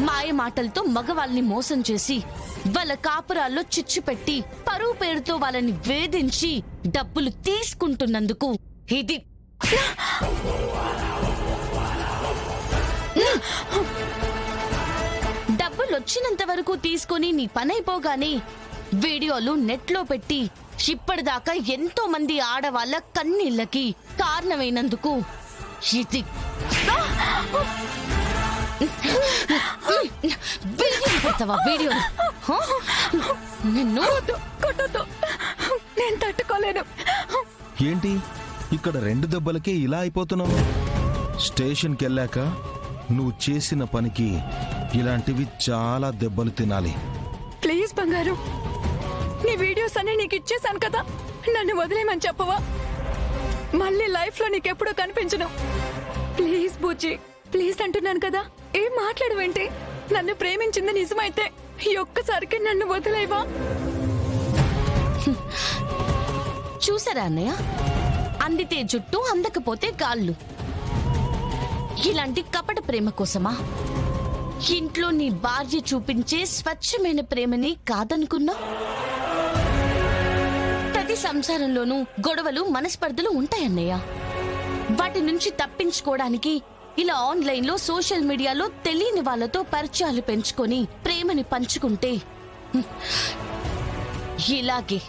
మాయ మాటలతో మగవాళ్ళని మోసం చేసి వాళ్ళ కాపురాల్లో చిచ్చు పెట్టి పరువు పేరుతో వాళ్ళని వేధించి డబ్బులు తీసుకుంటున్నందుకు ఇది డబ్బులు వచ్చినంత వరకు తీసుకొని నీ పనైపోగానే వీడియోలు నెట్లో పెట్టి ఇప్పటిదాకా ఎంతో మంది ఆడవాళ్ళ కన్నీళ్ళకి కారణమైనందుకు ఇది వీడియో కొట్టొద్దు, నేను తట్టుకోలేను. ఏంటి ఇక్కడ 2 దెబ్బలకే ఇలా అయిపోతున్నావు? స్టేషన్కి వెళ్ళాక నువ్వు చేసిన పనికి ఇలాంటివి చాలా దెబ్బలు తినాలి. ప్లీజ్ బంగారు, నీ వీడియోస్ అన్ని నీకు ఇచ్చేసాను కదా, నన్ను వదిలేమని చెప్పవా? మళ్ళీ లైఫ్ లో నీకెప్పుడూ కనిపించను. ప్లీజ్ బుజ్జి, ప్లీజ్ అంటున్నాను కదా, ఏం మాట్లాడవేంటి? నన్ను ప్రేమించింది నిజమైతే ఈ ఒక్కసారికి నన్ను వదిలేవా? చూసారా అన్నయ్య, అందితే జుట్టు అందకపోతే కాళ్ళు. ఇలాంటి కపట ప్రేమ కోసమా ఇంట్లో నీ భార్య చూపించే స్వచ్ఛమైన ప్రేమని కాదనుకున్నా? ప్రతి సంసారంలోనూ గొడవలు మనస్పర్ధలు ఉంటాయన్నయ్య. వాటి నుంచి తప్పించుకోవడానికి ఇలా ఆన్లైన్ లో సోషల్ మీడియాలో తెలియని వాళ్ళతో పరిచయాలు పెంచుకొని ప్రేమని పంచుకుంటే ఇలాగే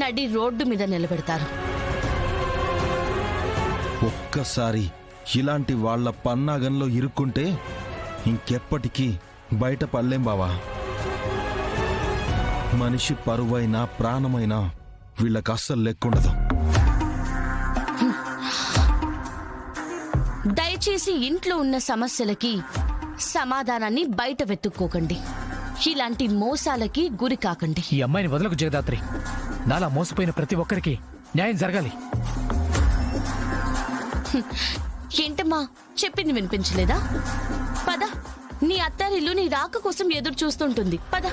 నడి రోడ్డు మీద నిలబెడతారు. ఒక్కసారి ఇలాంటి వాళ్ల పన్నాగంలో ఇరుక్కుంటే ఇంకెప్పటికీ బయట పడలేం బావా. మనిషి పరువైనా ప్రాణమైనా వీళ్ళకి అస్సలు లెక్కుండదు. దయచేసి ఇంట్లో ఉన్న సమస్యలకి సమాధానాన్ని బయట వెతుక్కోకండి. ఇలాంటి మోసాలకి గురి కాకండి. ఈ అమ్మాయిని వదలకు జగదాత్రి. నాలా మోసపోయిన ప్రతి ఒక్కరికి న్యాయం జరగాలి. ఏంటమ్మా, చెప్పింది వినిపించలేదా? పద, నీ అత్తారిల్లు నీ రాక కోసం ఎదురు చూస్తుంటుంది. పద.